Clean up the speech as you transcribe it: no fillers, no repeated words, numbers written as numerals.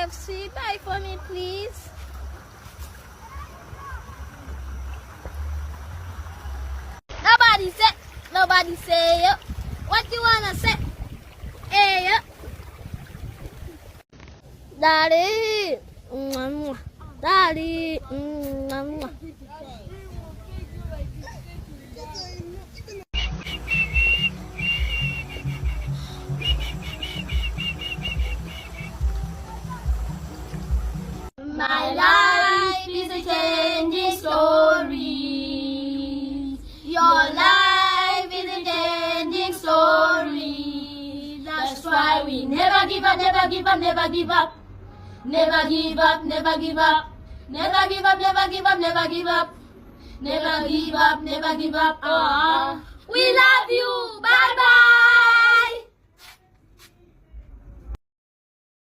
KFC. Buy for me, please. Nobody say it. What you wanna say? Hey, Daddy. Daddy. My life is a changing story. Your life is a changing story. That's why we never give up, never give up, never give up. Never give up, never give up. Never give up, never give up, never give up. Never give up, never give up. We love you. Bye bye.